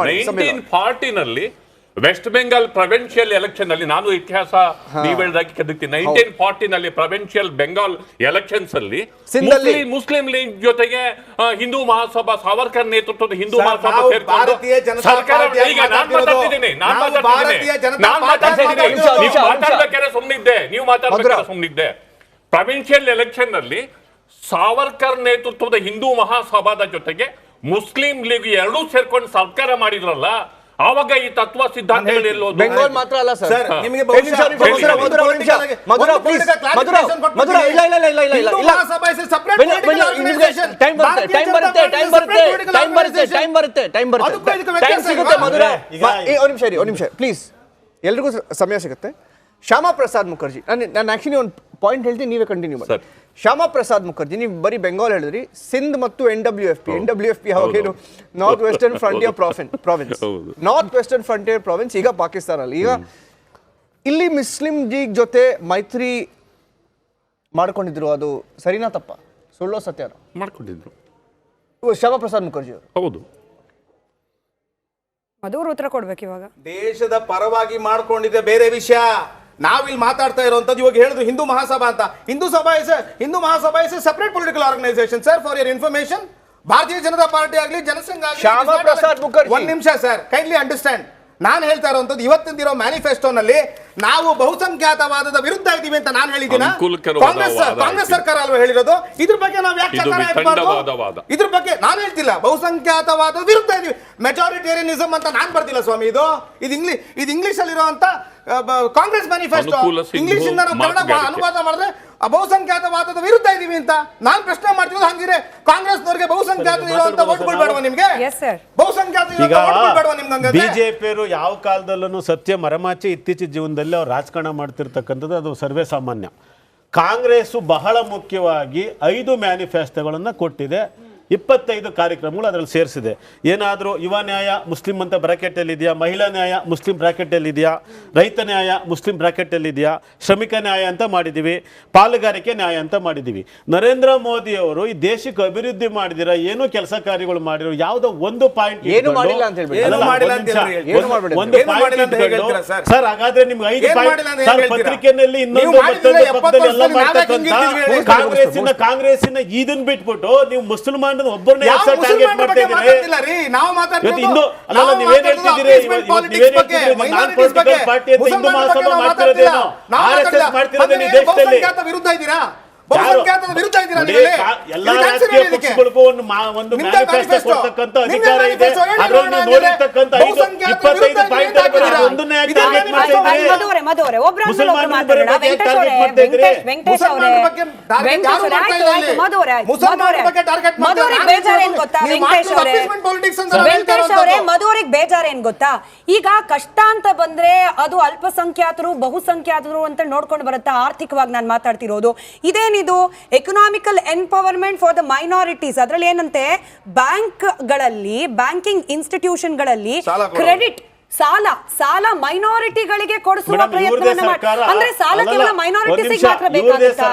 1940 West Bengal provincial election ಅಲ್ಲಿ ನಾನು ಇತಿಹಾಸ ನೀವು ಹೇಳಿದಾಗಿ ಕಲಿತೀನಿ 1940 ಪ್ರೊವಿನ್ಷಿಯಲ್ ಬೆಂಗಾಲ್ ಎಲೆಕ್ಷನ್ಸ್ ಅಲ್ಲಿ ಮುಸ್ಲಿಂ ಲೀಗ್ ಜೊತೆಗೆ ಹಿಂದೂ ಮಹಾಸಭಾ ಸಾವರ್ಕರ್ ನೇತೃತ್ವದ ಹಿಂದೂ ಮಹಾಸಭಾ ಸೇರ್ಕೊಂಡು ಸರ್ಕಾರ ಮಾತಾಡ್ಬೇಕಾದ್ರೆ ಸುಮ್ಮನಿದ್ದೆ ಪ್ರೊವಿನ್ಷಿಯಲ್ ಎಲೆಕ್ಷನ್ ನಲ್ಲಿ ಸಾವರ್ಕರ್ ನೇತೃತ್ವದ ಹಿಂದೂ ಮಹಾಸಭಾದ ಜೊತೆಗೆ ಮುಸ್ಲಿಂ ಲೀಗ್ ಎರಡೂ ಸೇರ್ಕೊಂಡು ಸರ್ಕಾರ ಮಾಡಿದ್ರಲ್ಲ ಆವಾಗ ಈ ತತ್ವ ಸಿದ್ಧಾಂತಗಳು ಬೆಂಗಾಲ್ ಮಾತ್ರ ಅಲ್ಲ ಸರ್ ನಿಮಗೆ ನಿಮಿಷ ಪ್ಲೀಸ್ ಎಲ್ರಿಗೂ ಸಮಯ ಸಿಗುತ್ತೆ. ಶ್ಯಾಮಾ ಪ್ರಸಾದ್ ಮುಖರ್ಜಿ ನಾನು ಆಕ್ಚುಲಿ ಒಂದು ಪಾಯಿಂಟ್ ಹೇಳ್ತೀನಿ, ನೀವೇ ಕಂಟಿನ್ಯೂ ಮಾಡಿ. ಶ್ಯಾಮಾ ಪ್ರಸಾದ್ ಮುಖರ್ಜಿ ನೀವು ಬರೀ ಬೆಂಗಾಲ್ ಹೇಳಿದ್ರಿ, ಸಿಂಧ್ ಮತ್ತು NWFP ಅವಾಗೇನು north western frontier province, north western frontier province ಈಗ ಪಾಕಿಸ್ತಾನ ಅಲ್ಲಿ. ಈಗ ಇಲ್ಲಿ ಮುಸ್ಲಿಂ ಲೀಗ್ ಜೊತೆ ಮೈತ್ರಿ ಮಾಡ್ಕೊಂಡಿದ್ರು, ಅದು ಸರಿನಾ ತಪ್ಪ, ಸುಳ್ಳೋ ಸತ್ಯನ ಮಾಡ್ಕೊಂಡಿದ್ರು ಶ್ಯಾಮಾ ಪ್ರಸಾದ್ ಮುಖರ್ಜಿ ಅವರು? ಹೌದು. ಮಧುರ್ ಉತ್ತರ ಕೊಡ್ಬೇಕು. ಇವಾಗ ದೇಶದ ಪರವಾಗಿ ಮಾಡ್ಕೊಂಡಿದ್ದೆ ಬೇರೆ ವಿಷಯ. ನಾವಿಲ್ಲಿ ಮಾತಾಡ್ತಾ ಇರುವಂತದ್ದು ಇವಾಗ ಹೇಳಿದ್ರು ಹಿಂದೂ ಮಹಾಸಭಾ ಅಂತ. Hindu Mahasabha is separate political organisation sir, for your information. Bharatiya Janata party ಆಗಲಿ ಜನಸಂಘ ಆಗಲಿ, ಶ್ಯಾಮಾ ಪ್ರಸಾದ್ ಮುಖರ್ಜಿ, ಒಂದ್ ನಿಮಿಷ ಸರ್, ಕೈಂಡ್ಲಿ ಅಂಡರ್ಸ್ಟ್ಯಾಂಡ್. ನಾನು ಹೇಳ್ತಾ ಇರುವಂತದ್ದು ಇವತ್ತಿಂದಿರೋ ಮ್ಯಾನಿಫೆಸ್ಟೋನಲ್ಲಿ ನಾವು ಬಹುಸಂಖ್ಯಾತವಾದದ ವಿರುದ್ಧ ಇದ್ದೀವಿ ಅಂತ ನಾನು ಹೇಳಿದ್ದೀನ? ಕಾಂಗ್ರೆಸ್ ಸರ್ಕಾರ ಅಲ್ವಾ ಹೇಳಿರೋದು? ಇದ್ರ ಬಗ್ಗೆ ನಾವು ಯಾಕೆ ಚರ್ಚೆ ಮಾಡಬಾರ್ದು? ಇದ್ರ ಬಗ್ಗೆ ನಾನು ಹೇಳ್ತಿಲ್ಲ, ಬಹುಸಂಖ್ಯಾತವಾದ ವಿರುದ್ಧ ಇದೀವಿ, ಮೆಜಾರಿಟೇರಿಯನಿಸಂ ಅಂತ ನಾನು ಬರ್ತಿಲ್ಲ ಸ್ವಾಮಿ. ಇದು ಇಂಗ್ಲಿಷ್ ಅಲ್ಲಿರುವಂತ ಕಾಂಗ್ರೆಸ್ ಮ್ಯಾನಿಫೆಸ್ಟೋ. ಇಂಗ್ಲಿಷ್ ಇಂದ ನಾವು ಕನ್ನಡ ಅನುವಾದ ಮಾಡಿದ್ರೆ ಬಹುಸಂಖ್ಯಾತವಾದದ ವಿರುದ್ಧ ಇದೀವಿ ಅಂತ ನಾನು ಪ್ರಶ್ನೆ ಮಾಡ್ತಿರೋದು. ಹಂಗಿದ್ರೆ ಕಾಂಗ್ರೆಸ್ನವರಿಗೆ ಬಹುಸಂಖ್ಯಾತ ಇರುವಂತ ಓಟ್ಗಳು ಬೇಡವಾ ನಿಮ್ಗೆ? ಬಹುಸಂಖ್ಯಾತ ಬೇಡವಾ ನಿಮ್ಗೆ? ಬಿಜೆಪಿಯವರು ಯಾವ ಕಾಲದಲ್ಲೂ ಸತ್ಯ ಮರೆಮಾಚಿ ಇತ್ತೀಚಿನ ಜೀವನದಲ್ಲಿ ಅವ್ರು ರಾಜಕಾರಣ ಮಾಡ್ತಿರ್ತಕ್ಕಂಥದ್ದು ಅದು ಸರ್ವೇ ಸಾಮಾನ್ಯ. ಕಾಂಗ್ರೆಸ್ಸು ಬಹಳ ಮುಖ್ಯವಾಗಿ 5 ಮ್ಯಾನಿಫೆಸ್ಟೋಗಳನ್ನು ಕೊಟ್ಟಿದೆ, 25 ಕಾರ್ಯಕ್ರಮಗಳು ಅದರಲ್ಲಿ ಸೇರಿಸಿದೆ. ಏನಾದರೂ ಯುವ ನ್ಯಾಯ ಮುಸ್ಲಿಂ ಅಂತ ಬ್ರಾಕೆಟಲ್ಲಿ ಇದೆಯಾ, ಮಹಿಳಾ ನ್ಯಾಯ ಮುಸ್ಲಿಂ ಬ್ರಾಕೆಟಲ್ಲಿ ಇದೆಯಾ, ರೈತ ನ್ಯಾಯ ಮುಸ್ಲಿಂ ಬ್ರಾಕೆಟಲ್ಲಿ ಇದೆಯಾ, ಶ್ರಮಿಕ ನ್ಯಾಯ ಅಂತ ಮಾಡಿದ್ದೀವಿ, ಪಾಲುಗಾರಿಕೆ ನ್ಯಾಯ ಅಂತ ಮಾಡಿದ್ದೀವಿ. ನರೇಂದ್ರ ಮೋದಿ ಅವರು ಈ ದೇಶಕ್ಕೆ ಅಭಿವೃದ್ಧಿ ಮಾಡಿದಿರ, ಏನೋ ಕೆಲಸ ಕಾರ್ಯಗಳು ಮಾಡಿರೋ ಯಾವುದೋ ಒಂದು ಪಾಯಿಂಟ್ ಸರ್. ಹಾಗಾದ್ರೆ ನಿಮ್ಗೆ 5 ಪಾಯಿಂಟ್ ಪತ್ರಿಕೆಯಲ್ಲಿ ಇನ್ನೊಂದು ಕಾಂಗ್ರೆಸ್ಸಿನ ಇದನ್ನ ಬಿಟ್ಬಿಟ್ಟು ನೀವು ಮುಸಲ್ಮಾನ್ ಒಬ್ಬರನ್ನೇ ಟಾರ್ಗೆಟ್ ಮಾಡ್ತಾ ಇದ್ದೀರಿ. ನಾವು ಮಾತಾಡ್ತಿರೋದು ಹಿಂದೂ ಮಹಾಸಭಾ ಮಾಡ್ತಿರೋದೇನೋ, RSS ಮಾಡ್ತಿರೋದೇನೋ ದೇಶದಲ್ಲಿ ವಿರುದ್ಧ ಇದ್ದೀರಾ? ಬಹುಸಂಖ್ಯಾತರ ವಿರುದ್ಧ ಇದ್ದೀರಾ? ಎಲ್ಲ ರಾಜಕೀಯ ಪಕ್ಷಗಳಿಗೂ ಒಂದು ಮ್ಯಾನಿಫೆಸ್ಟೋ ಕೊಡ್ತಕ್ಕಂಥ ಅಧಿಕಾರ ಇದೆ. ಅದರಲ್ಲಿ ನೋಡಿರ್ತಕ್ಕಂಥ 25 ಪಾಯಿಂಟ್ ಒಂದನ್ನೇ ಟಾರ್ಗೆಟ್ ಮಾಡ್ತಾ ಇದ್ದೀರಿ. ಮುಸಲ್ಮಾನರ ಬಗ್ಗೆ ಟಾರ್ಗೆಟ್ ಮಾಡ್ತಾ ಇದ್ದೀರಿ. ಮುಸಲ್ಮಾನರ ಬಗ್ಗೆ ಟಾರ್ಗೆಟ್ ಯಾರು ಮಾಡ್ತಾ ಇಲ್ಲ ಇಲ್ಲಿ? ಮುಸಲ್ಮಾನರ ಬಗ್ಗೆ ಟಾರ್ಗೆಟ್ ಮಾಡ್ತಾ ಮಧುರಿಗೆ ಬೇಜಾರೇನ್ ಗೊತ್ತಾ ವೆಂಕಟೇಶ್ ಅವರೇ? ಮಧುರಿಗೆ ಬೇಜಾರೇನ್ ಗೊತ್ತಾ? ಈಗ ಕಷ್ಟ ಅಂತ ಬಂದ್ರೆ ಅದು ಅಲ್ಪಸಂಖ್ಯಾತರು ಬಹುಸಂಖ್ಯಾತರು ಅಂತ ನೋಡ್ಕೊಂಡು ಬರುತ್ತಾ? ಆರ್ಥಿಕವಾಗಿ ನಾನು ಮಾತಾಡ್ತಿರೋದು ಇದೇನಿದು economical empowerment for the minorities. ಅದ್ರಲ್ಲಿ ಏನಂತೆ, ಬ್ಯಾಂಕ್ಗಳಲ್ಲಿ, ಬ್ಯಾಂಕಿಂಗ್ ಇನ್ಸ್ಟಿಟ್ಯೂಷನ್ಗಳಲ್ಲಿ ಕ್ರೆಡಿಟ್ ಸಾಲ ಮೈನಾರಿಟಿಗಳಿಗೆ ಕೊಡಿಸುವ ಪ್ರಯತ್ನವನ್ನ ಮಾಡಿ. ಅಂದ್ರೆ ಸಾಲ ಕೇವಲ ಮೈನಾರಿಟೀಸ್ ಮಾತ್ರ ಬೇಕಾಗುತ್ತಾ?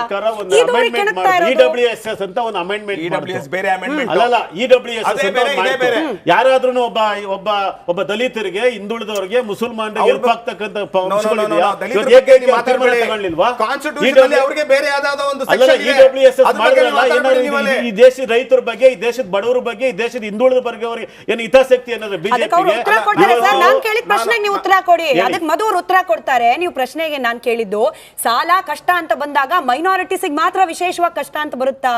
ಇದು ಕೆಣಕ್ತಾ ಇರೋದು. EWSS ಅಂತ ಒಂದು ಅಮೆಂಡ್ಮೆಂಟ್ ಬೇರೆ ಅಮೆಂಡ್ಮೆಂಟ್ ಅಲ್ಲ, EWSS ಅಂತ ಯಾರಾದ್ರೂ ಒಬ್ಬ ದಲಿತರಿಗೆ, ಹಿಂದುಳಿದವರಿಗೆ, ಮುಸಲ್ಮಾನರಿಗೆ ಹೆಲ್ಪ್ ಆಗ್ತಕ್ಕಂಥ ಈ ದೇಶದ ರೈತರ ಬಗ್ಗೆ, ಈ ದೇಶದ ಬಡವರ ಬಗ್ಗೆ, ಈ ದೇಶದ ಹಿಂದುಳಿದ ವರ್ಗವರಿಗೆ ಏನು ಹಿತಾಸಕ್ತಿ ಅನ್ನೋದು ಬಿಜೆಪಿಗೆ. ಕೇಳಿದ ಪ್ರಶ್ನೆಗೆ ನೀವು ಉತ್ತರ ಕೊಡಿ. ಅದಕ್ಕೆ ಮಧುರ್ ಉತ್ತರ ಕೊಡ್ತಾರೆ. ನೀವು ಪ್ರಶ್ನೆಗೆ ನಾನು ಕೇಳಿದ್ದು, ಸಾಲ ಕಷ್ಟ ಅಂತ ಬಂದಾಗ ಮೈನಾರಿಟೀಸ್ ಮಾತ್ರ ವಿಶೇಷವಾಗಿ ಕಷ್ಟ ಅಂತ ಬರುತ್ತಾ?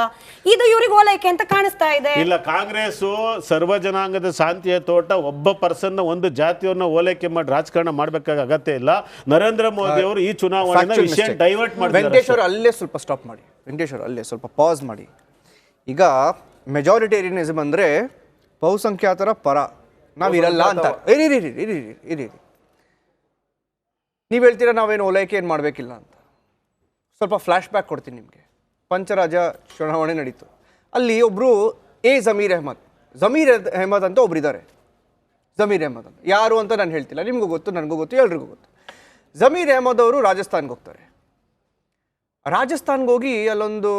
ಇದು ಇವ್ರಿಗೆ ಓಲೈಕೆ ಅಂತ ಕಾಣಿಸ್ತಾ ಇದೆ. ಇಲ್ಲ, ಕಾಂಗ್ರೆಸ್ ಸರ್ವ ಜನಾಂಗದ ಶಾಂತಿಯ ತೋಟ, ಒಬ್ಬ ಪರ್ಸನ್ ಒಂದು ಜಾತಿಯವ್ರನ್ನ ಓಲೈಕೆ ಮಾಡಿ ರಾಜಕಾರಣ ಮಾಡ್ಬೇಕಾಗ ಅಗತ್ಯ ಇಲ್ಲ. ನರೇಂದ್ರ ಮೋದಿ ಅವರು ಈ ಚುನಾವಣೆ ವಿಷಯ ಡೈವರ್ಟ್ ಮಾಡಿ. ವೆಂಕಟೇಶ್ ಅವರು ಅಲ್ಲೇ ಸ್ವಲ್ಪ ಸ್ಟಾಪ್ ಮಾಡಿ. ವೆಂಕಟೇಶ್ ಅವರು ಅಲ್ಲೇ ಸ್ವಲ್ಪ ಪಾಸ್ ಮಾಡಿ. ಈಗ ಮೆಜಾರಿಟೇರಿಯನಿಸಮ್ ಅಂದ್ರೆ ಬಹುಸಂಖ್ಯಾತರ ಪರ ನಾವಿರಲ್ಲ ಅಂತ. ಇರಿ, ನೀವು ಹೇಳ್ತೀರಾ ನಾವೇನು ಓಲೈಕೆ ಏನು ಮಾಡಬೇಕಿಲ್ಲ ಅಂತ. ಸ್ವಲ್ಪ ಫ್ಲ್ಯಾಶ್ ಬ್ಯಾಕ್ ಕೊಡ್ತೀನಿ ನಿಮಗೆ. ಪಂಚರಾಜ ಚುನಾವಣೆ ನಡೀತು. ಅಲ್ಲಿ ಒಬ್ಬರು ಜಮೀರ್ ಅಹಮದ್ ಅಂತ ಒಬ್ರಿದ್ದಾರೆ. ಜಮೀರ್ ಅಹಮದ್ ಅಂತ ಯಾರು ಅಂತ ನಾನು ಹೇಳ್ತಿಲ್ಲ, ನಿಮಗೂ ಗೊತ್ತು, ನನಗೂ ಗೊತ್ತು, ಎಲ್ರಿಗೂ ಗೊತ್ತು. ಜಮೀರ್ ಅಹಮದ್ ಅವರು ರಾಜಸ್ಥಾನ್ಗೆ ಹೋಗ್ತಾರೆ. ರಾಜಸ್ಥಾನ್ಗೆ ಹೋಗಿ ಅಲ್ಲೊಂದು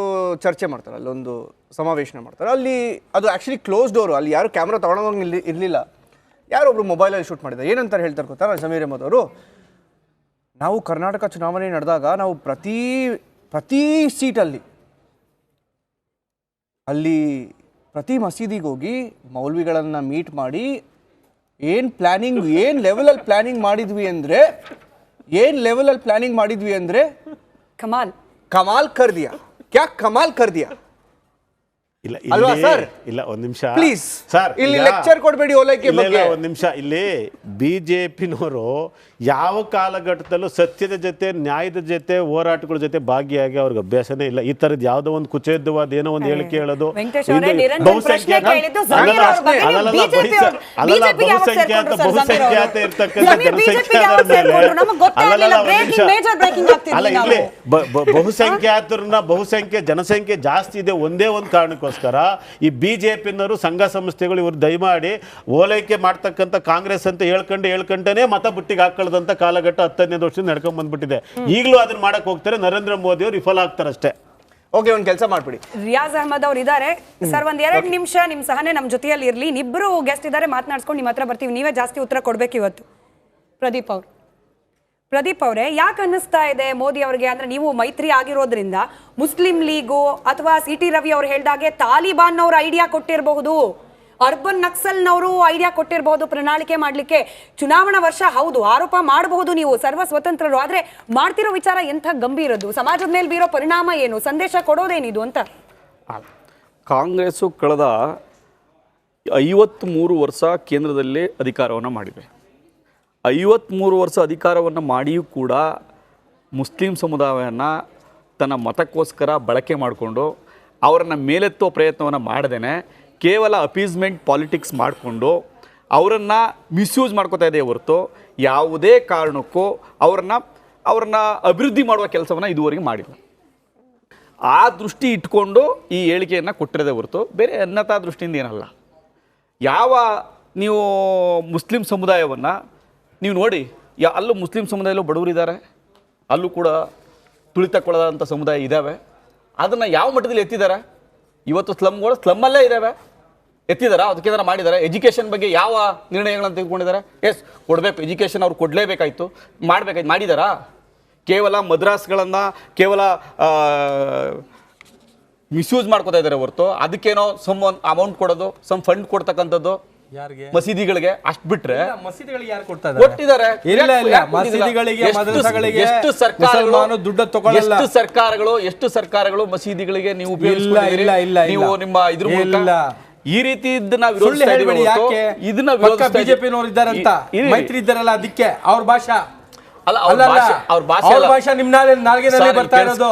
ಚರ್ಚೆ ಮಾಡ್ತಾರೆ, ಅಲ್ಲೊಂದು ಸಮಾವೇಶನ ಮಾಡ್ತಾರೆ. ಅಲ್ಲಿ ಅದು ಆ್ಯಕ್ಚುಲಿ ಕ್ಲೋಸ್ ಡೋರು, ಅಲ್ಲಿ ಯಾರು ಕ್ಯಾಮ್ರಾ ತಗೊಳೋಂಗೆ ಇರಲಿಲ್ಲ. ಯಾರೊಬ್ರು ಮೊಬೈಲಲ್ಲಿ ಶೂಟ್ ಮಾಡಿದ್ದಾರೆ. ಏನಂತಾರೆ ಹೇಳ್ತಾರೆ ಗೊತ್ತಾ ಜಮೀರ್ ಅಹಮದ್ ಅವರು? ನಾವು ಕರ್ನಾಟಕ ಚುನಾವಣೆ ನಡೆದಾಗ ನಾವು ಪ್ರತಿ ಸೀಟಲ್ಲಿ ಅಲ್ಲಿ ಪ್ರತಿ ಮಸೀದಿಗೆ ಹೋಗಿ ಮೌಲ್ವಿಗಳನ್ನು ಮೀಟ್ ಮಾಡಿ ಏನು ಲೆವೆಲಲ್ಲಿ ಪ್ಲಾನಿಂಗ್ ಮಾಡಿದ್ವಿ ಅಂದರೆ ಕಮಾಲ್ ಕರ್ ದಿಯಾ. ಕ್ಯಾ ಕಮಾಲ್ ಕರ್ ದಿಯಾ ಇಲ್ಲ ಅಲ್ವಾ ಸರ್? ಇಲ್ಲ ಒಂದ್ ನಿಮಿಷ ಪ್ಲೀಸ್ ಸರ್, ಇಲ್ಲಿ ಲೆಕ್ಚರ್ ಕೊಡಬೇಡಿ ಓಲೈಕೆ ಬಗ್ಗೆ. ಒಂದ್ ನಿಮಿಷ. ಇಲ್ಲಿ ಬಿಜೆಪಿನವರು ಯಾವ ಕಾಲಘಟ್ಟದಲ್ಲೂ ಸತ್ಯದ ಜೊತೆ ನ್ಯಾಯದ ಜೊತೆ ಹೋರಾಟಗಳ ಜೊತೆ ಭಾಗಿಯಾಗಿ ಅವ್ರಿಗೆ ಅಭ್ಯಾಸನೇ ಇಲ್ಲ. ಈ ತರದ್ ಯಾವ್ದೋ ಒಂದು ಕುಚೇದ್ಯವಾದ ಏನೋ ಒಂದು ಹೇಳಿಕೆ ಹೇಳೋದು, ಬಹುಸಂಖ್ಯಾತ ಇರ್ತಕ್ಕಂಥ ಜನಸಂಖ್ಯಾತರ ಮೇಲೆ ಅಲ್ಲ, ಇಲ್ಲಿ ಬಹುಸಂಖ್ಯೆ ಜನಸಂಖ್ಯೆ ಜಾಸ್ತಿ ಇದೆ ಒಂದೇ ಒಂದು ಕಾರಣಕ್ಕೋಸ್ಕರ ಈ ಬಿಜೆಪಿನವರು ಸಂಘ ಸಂಸ್ಥೆಗಳು ಇವರು ದಯಮಾಡಿ ಓಲೈಕೆ ಮಾಡ್ತಕ್ಕಂಥ ಕಾಂಗ್ರೆಸ್ ಅಂತ ಹೇಳ್ಕೊಂಡೇ ಮತ ಬುಟ್ಟಿಗೆ ಹಾಕೊಳ್ಳದಂತ ಕಾಲಘಟ್ಟ 15 ವರ್ಷದಿಂದ ನಡ್ಕೊಂಡ್ ಬಂದ್ಬಿಟ್ಟಿದೆ. ಈಗಲೂ ಅದನ್ನ ಮಾಡಕ್ ಹೋಗ್ತಾರೆ. ನರೇಂದ್ರ ಮೋದಿ ಅವರು ವಿಫಲ ಆಗ್ತಾರೆ ಅಷ್ಟೇ. ಓಕೆ, ಒಂದ್ ಕೆಲಸ ಮಾಡ್ಬಿಡಿ. ರಿಯಾಜ್ ಅಹಮದ್ ಅವ್ರು ಇದ್ದಾರೆ ಸರ್, ಒಂದ್ 2 ನಿಮಿಷ ನಿಮ್ ಸಹನೆ ನಮ್ ಜೊತೆಯಲ್ಲಿ ಇರ್ಲಿ. ಇಬ್ರು ಗೆಸ್ಟ್ ಇದ್ದಾರೆ, ಮಾತನಾಡ್ಸ್ಕೊಂಡು ನಿಮ್ಮ ಹತ್ರ ಬರ್ತೀವಿ. ನೀವೇ ಜಾಸ್ತಿ ಉತ್ತರ ಕೊಡ್ಬೇಕು ಇವತ್ತು. ಪ್ರದೀಪ್ ಅವರೇ, ಯಾಕೆ ಅನ್ನಿಸ್ತಾ ಇದೆ ಮೋದಿ ಅವರಿಗೆ ಅಂದ್ರೆ ನೀವು ಮೈತ್ರಿ ಆಗಿರೋದ್ರಿಂದ ಮುಸ್ಲಿಂ ಲೀಗು ಅಥವಾ CT ರವಿ ಅವ್ರು ಹೇಳ್ದಾಗೆ ತಾಲಿಬಾನ್ ಅವರು ಐಡಿಯಾ ಕೊಟ್ಟಿರಬಹುದು, ಅರ್ಬನ್ ನಕ್ಸಲ್ನವರು ಐಡಿಯಾ ಕೊಟ್ಟಿರಬಹುದು ಪ್ರಣಾಳಿಕೆ ಮಾಡ್ಲಿಕ್ಕೆ. ಚುನಾವಣಾ ವರ್ಷ ಹೌದು, ಆರೋಪ ಮಾಡಬಹುದು ನೀವು, ಸರ್ವ ಸ್ವತಂತ್ರರು. ಆದ್ರೆ ಮಾಡ್ತಿರೋ ವಿಚಾರ ಎಂಥ ಗಂಭೀರದ್ದು, ಸಮಾಜದ ಮೇಲೆ ಬೀರೋ ಪರಿಣಾಮ ಏನು, ಸಂದೇಶ ಕೊಡೋದೇನಿದು ಅಂತ. ಕಾಂಗ್ರೆಸ್ಸು ಕಳೆದ 53 ವರ್ಷ ಕೇಂದ್ರದಲ್ಲಿ ಅಧಿಕಾರವನ್ನು ಮಾಡಿದೆ. 53 ವರ್ಷ ಅಧಿಕಾರವನ್ನು ಮಾಡಿಯೂ ಕೂಡ ಮುಸ್ಲಿಂ ಸಮುದಾಯವನ್ನು ತನ್ನ ಮತಕ್ಕೋಸ್ಕರ ಬಳಕೆ ಮಾಡಿಕೊಂಡು ಅವರನ್ನು ಮೇಲೆತ್ತುವ ಪ್ರಯತ್ನವನ್ನು ಮಾಡದೇನೆ ಕೇವಲ ಅಪೀಸ್ಮೆಂಟ್ ಪಾಲಿಟಿಕ್ಸ್ ಮಾಡಿಕೊಂಡು ಅವರನ್ನು ಮಿಸ್ಯೂಸ್ ಮಾಡ್ಕೋತಾ ಇದೆ ಹೊರತು ಯಾವುದೇ ಕಾರಣಕ್ಕೂ ಅವರನ್ನು ಅಭಿವೃದ್ಧಿ ಮಾಡುವ ಕೆಲಸವನ್ನು ಇದುವರೆಗೆ ಮಾಡಿಲ್ಲ. ಆ ದೃಷ್ಟಿ ಇಟ್ಕೊಂಡು ಈ ಹೇಳಿಕೆಯನ್ನು ಕೊಟ್ಟಿರೋದೇ ಹೊರತು ಬೇರೆ ಅನ್ನತಾ ದೃಷ್ಟಿಯಿಂದ ಏನಲ್ಲ. ನೀವು ಮುಸ್ಲಿಂ ಸಮುದಾಯವನ್ನು ನೀವು ನೋಡಿ, ಅಲ್ಲೂ ಮುಸ್ಲಿಂ ಸಮುದಾಯದಲ್ಲೂ ಬಡವರಿದ್ದಾರೆ, ಅಲ್ಲೂ ಕೂಡ ತುಳಿತಕ್ಕೊಳದಂಥ ಸಮುದಾಯ ಇದ್ದಾವೆ. ಅದನ್ನು ಯಾವ ಮಟ್ಟದಲ್ಲಿ ಎತ್ತಿದ್ದಾರೆ? ಇವತ್ತು ಸ್ಲಮ್ಮಲ್ಲೇ ಇದ್ದಾವೆ, ಎತ್ತಿದಾರ? ಅದಕ್ಕೇನಾರ ಮಾಡಿದ್ದಾರೆ? ಎಜುಕೇಷನ್ ಬಗ್ಗೆ ಯಾವ ನಿರ್ಣಯಗಳನ್ನು ತೆಗೆದುಕೊಂಡಿದ್ದಾರೆ? ಕೊಡಬೇಕು, ಎಜುಕೇಷನ್ ಅವ್ರು ಕೊಡಲೇಬೇಕಾಯ್ತು, ಮಾಡಿದಾರಾ? ಕೇವಲ ಮದ್ರಾಸ್ಗಳನ್ನು ಕೇವಲ ಮಿಸ್ಯೂಸ್ ಮಾಡ್ಕೋತಾ ಇದ್ದಾರೆ ಹೊರತು ಅದಕ್ಕೇನೋ ಅಮೌಂಟ್ ಕೊಡೋದು, ಫಂಡ್ ಕೊಡ್ತಕ್ಕಂಥದ್ದು ಮಸೀದಿಗಳಿಗೆ ಅಷ್ಟು ಬಿಟ್ರೆ ಮಸೀದಿಗಳಿಗೆ ಯಾರು ಕೊಡ್ತಾರೆ? ಕೊಟ್ಟಿದ್ದಾರೆ. ಎಷ್ಟು ಸರ್ಕಾರಗಳು ಮಸೀದಿಗಳಿಗೆ ನೀವು ನೀವು ನಿಮ್ಮ ಇದ್ರ ಮೂಲಕ ಈ ರೀತಿ ಇದನ್ನ ವಿರೋಧಿಸ್ತಾ ಇದೀವಿ. ಇದನ್ನ ಬಿಜೆಪಿನವರು ಇದ್ದಾರಂತ ಮೈತ್ರಿ ಇದ್ದಾರಲ್ಲ, ಅದಕ್ಕೆ ಅವ್ರ ಭಾಷಾ ಅವ್ರ ಭಾಷಾ ನಿಮ್ಮ ನಾಲ್ಗೆನಲ್ಲಿ ಬರ್ತಾ ಇರೋದು.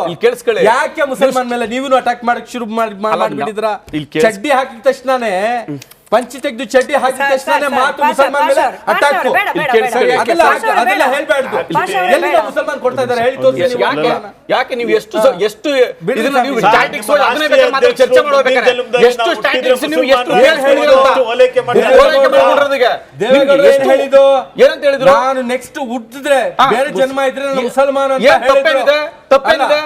ಯಾಕೆ ಮುಸಲ್ಮಾನ್ ಮೇಲೆ ನೀವು ಅಟ್ಯಾಕ್ ಮಾಡಕ್ ಶುರು ಮಾಡಿಬಿಟ್ಟಿದ್ರ? ಚಡ್ಡಿ ಹಾಕಿದ ತಕ್ಷಣನೇ ಪಂಚಿ ತೆಗೆದು ಚಡ್ಡಿ ಹಾಕಿದ ತಕ್ಷಣ ಮಾತು ಮುಸಲ್ಮಾನ್ ಮೇಲೆ ಅಟ್ಯಾಕ್. ಅದೆಲ್ಲ ಹೇಳ್ಬಾರ್ದು. ಎಲ್ಲಿಂದ ಮುಸಲ್ಮಾನ್ ಕೊಡ್ತಾ ಇದ್ದಾರೆ ಹೇಳಿ ತೋರಿಸಿ. ಯಾಕೆ ನೀವು ಎಷ್ಟು ಸ್ಟ್ಯಾಟಿಕ್ಸ್ ಚರ್ಚೆ ಮಾಡಬೇಕಾದ್ರೆ ಎಷ್ಟು ಸ್ಟ್ಯಾಟಿಕ್ಸ್ ನೀವು ಎಷ್ಟು ಹೇಳಿದ್ದು ಏನಂತ ಹೇಳಿದ್ರು? ನಾನು ನೆಕ್ಸ್ಟ್ ಹುಟ್ಟಿದ್ರೆ ಬೇರೆ ಜನ್ಮ ಇದ್ರೆ ನಾನು ಮುಸಲ್ಮಾನ್ ಅಂತ ಹೇಳಿದ್ರು. ತಪ್ಪೇನಿದೆ?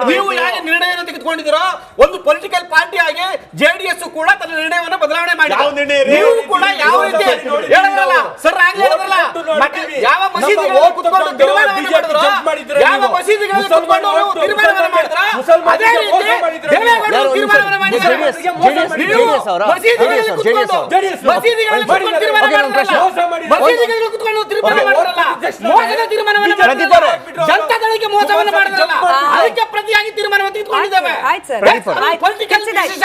ನೀವು ಯಾಕೆ ನಿರ್ಣಯವನ್ನು ತೆಗೆದುಕೊಂಡಿದ್ದೀರೋ? ಒಂದು ಪೊಲಿಟಿಕಲ್ ಪಾರ್ಟಿ ಆಗಿ ಜೆಡಿಎಸ್ ಕೂಡ ತನ್ನ ನಿರ್ಣಯವನ್ನು ಬದಲಾವಣೆ ಮಾಡಿ ನೀವು ಕೂಡ ಯಾವ ರೀತಿ ಹೇಳಿದ್ರಲ್ಲ ಸರ್, ಯಾವ ಮಸೀದಿಗಳಲ್ಲಿ ಕುತ್ಕೊಂಡು ತೀರ್ಮಾನವನ್ನು ಮಾಡಿದ್ರು, ಯಾವ ಮಸೀದಿಗಳಲ್ಲಿ ಕುತ್ಕೊಂಡು ತೀರ್ಮಾನವನ್ನು ಮಾಡಿದ್ರು, ಅದೇ ರೀತಿ ದೇವೇಗೌಡರು ತೀರ್ಮಾನವನ್ನು ಮಾಡಿದ್ದಾರೆ. ಮಸೀದಿಗಳಲ್ಲಿ ಕುತ್ಕೊಂಡು ತೀರ್ಮಾನ ಮಾಡಿದ್ರಲ್ಲ, ಮೋಸದ ತೀರ್ಮಾನವನ್ನು ಮಾಡಿದ್ರಲ್ಲ, ಜನತಾದಳಕ್ಕೆ ಮೋಸವನ್ನು ಮಾಡಿದ್ರಲ್ಲ, ಅದಕ್ಕೆ ಪ್ರತಿಯಾಗಿ ತೀರ್ಮಾನವನ್ನು ತೆಗೆದುಕೊಂಡಿದ್ದೇವೆ. ಆಯ್ತು ಸರ್, ಕಿರ್ಚಿದಾಯ್ತು.